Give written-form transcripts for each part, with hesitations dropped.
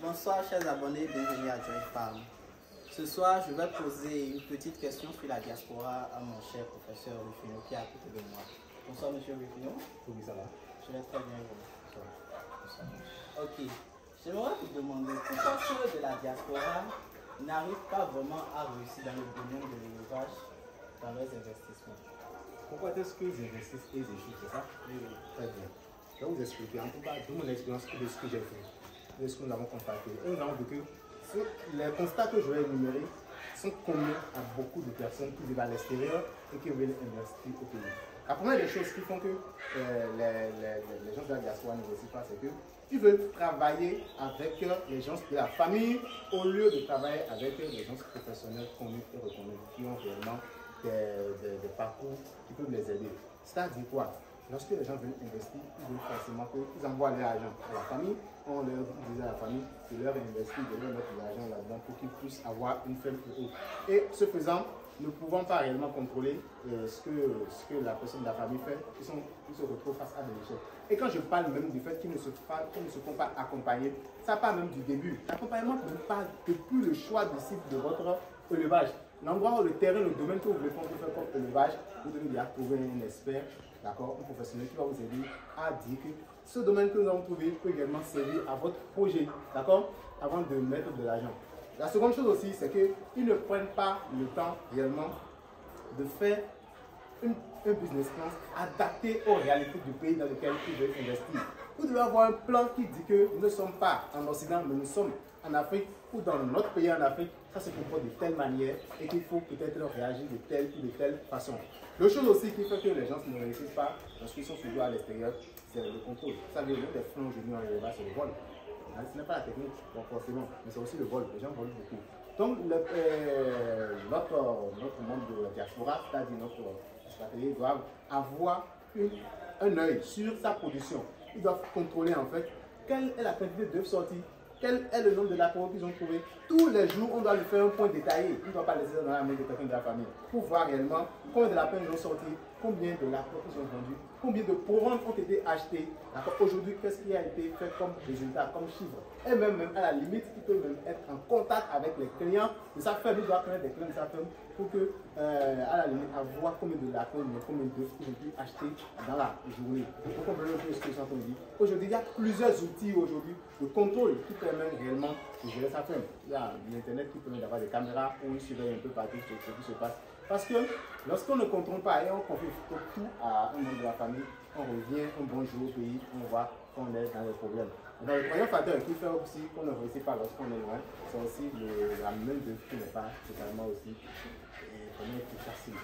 Bonsoir chers abonnés, bienvenue à Direct Farm. Ce soir, je vais poser une petite question sur la diaspora à mon cher professeur Rufino qui est à côté de moi. Bonsoir monsieur Rufino. Oui, ça va. Je vais très bien vous. Bonsoir. Ok. J'aimerais vous demander pourquoi ceux de la diaspora n'arrivent pas vraiment à réussir dans le domaine de l'élevage dans leurs investissements. Pourquoi est-ce qu'ils investissent et ils échouent, c'est ça? Oui. Très bien. Je vais vous expliquer en tout cas de mon expérience et de ce que j'ai fait, de ce que nous avons constaté. Et nous avons vu que les constats que je vais énumérer sont communs à beaucoup de personnes qui vivent à l'extérieur et qui veulent investir au pays. La première des choses qui font que les gens de la diaspora n'investissent pas, c'est qu'ils veulent travailler avec les gens de la famille au lieu de travailler avec les gens professionnels connus et reconnus qui ont réellement des parcours qui peuvent les aider. C'est-à-dire quoi? Lorsque les gens veulent investir, ils veulent forcément qu'ils envoient leur argent à la famille. On leur dit à la famille de leur investir, de leur mettre de l'argent là-dedans pour qu'ils puissent avoir une ferme pour eux. Et ce faisant, ne pouvant pas réellement contrôler ce que la personne de la famille fait, ils se retrouvent face à des échecs. Et quand je parle même du fait qu'ils ne se font pas accompagner, ça part même du début. L'accompagnement ne part depuis le choix du site de votre élevage. L'endroit, le terrain, le domaine que vous voulez faire comme élevage, vous devez déjà trouver un expert, d'accord, un professionnel qui va vous aider à dire que ce domaine que nous avons trouvé peut également servir à votre projet, d'accord, avant de mettre de l'argent. La seconde chose aussi, c'est qu'ils ne prennent pas le temps réellement de faire un business plan adapté aux réalités du pays dans lequel ils veulent investir. Vous devez avoir un plan qui dit que nous ne sommes pas en Occident, mais nous sommes en Afrique ou dans notre pays en Afrique. Ça se comporte de telle manière et qu'il faut peut-être réagir de telle ou de telle façon. L'autre chose aussi qui fait que les gens ne réussissent pas lorsqu'ils sont toujours à l'extérieur, c'est le contrôle. Vous savez, l'un des flancs aujourd'hui en élevage, c'est le vol. Ce n'est pas la technique, bon, forcément, mais c'est aussi le vol. Les gens volent beaucoup. Donc, notre monde de la diaspora, c'est-à-dire notre stratégie, doivent avoir un œil sur sa production. Ils doivent contrôler en fait quelle est la quantité d'œufs sortis, quel est le nombre de lapins qu'ils ont trouvé. Tous les jours, on doit lui faire un point détaillé. On ne doit pas laisser ça dans la main de quelqu'un de la famille pour voir réellement combien de lapins ils ont sorti, combien de lapins ils ont vendus, combien de couronnes ont été achetés. Aujourd'hui, qu'est-ce qui a été fait comme résultat, comme chiffre. Et même à la limite, il peut même être en contact avec les clients de sa ferme. Il doit connaître les clients de sa ferme pour que, à la limite, avoir combien de lapins, combien d'œufs ils ont pu acheter dans la journée. Pour comprendre un peu ce que je suis en train de dire. Aujourd'hui, il y a plusieurs outils aujourd'hui de contrôle qui permettent réellement de gérer sa ferme. Il y a l'Internet qui permet d'avoir des caméras où il surveille un peu partout ce qui se passe. Parce que lorsqu'on ne contrôle pas et on confie tout à un membre de la famille, on revient un bon jour au pays, on voit qu'on est dans les problèmes. Donc, le premier facteur qui fait aussi qu'on ne réussit pas lorsqu'on est loin, c'est aussi la main d'œuvre qui n'est pas totalement aussi facile.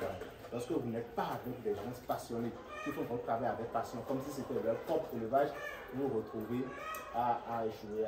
Lorsque vous n'êtes pas avec des gens passionnés, qui font votre travail avec passion, comme si c'était leur propre élevage, vous vous retrouvez à échouer.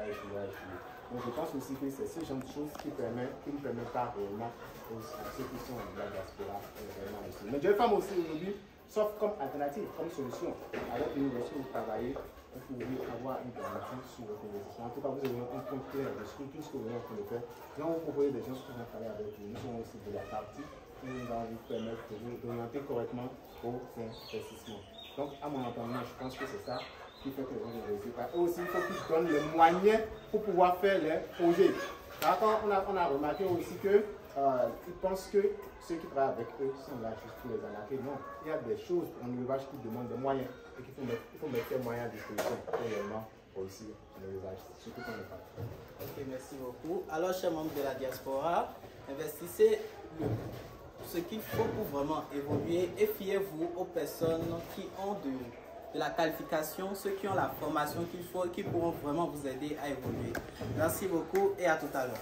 Donc je pense aussi que c'est ce genre de choses qui ne permettent pas réellement à ceux qui sont dans la diaspora réellement aussi. Mais Direct Farm aussi aujourd'hui s'offre comme alternative, comme solution. Avec l'université où vous travaillez, vous pouvez avoir une garantie sur votre investissement. En tout cas, vous avez un compte clair de tout ce que vous êtes en train de faire. Donc vous proposez des gens qui vont travailler avec vous. Nous sommes aussi de la partie qui nous va vous permettre de vous orienter correctement vos investissements. Donc à mon entendement, je pense que c'est ça qui fait que les gens ne réussissent pas. Et aussi, il faut qu'ils donnent les moyens pour pouvoir faire les projets. On a remarqué aussi que ils pensent que ceux qui travaillent avec eux sont là juste pour les arnaquer. Non, il y a des choses en élevage qui demandent des moyens et qu'il faut mettre ces moyens à disposition pour réellement réussir l'élevage, surtout quand on est pas. Ok, merci beaucoup. Alors, chers membres de la diaspora, investissez ce qu'il faut pour vraiment évoluer et fiez-vous aux personnes qui ont de la qualification, ceux qui ont la formation qu'il faut et qui pourront vraiment vous aider à évoluer. Merci beaucoup et à tout à l'heure.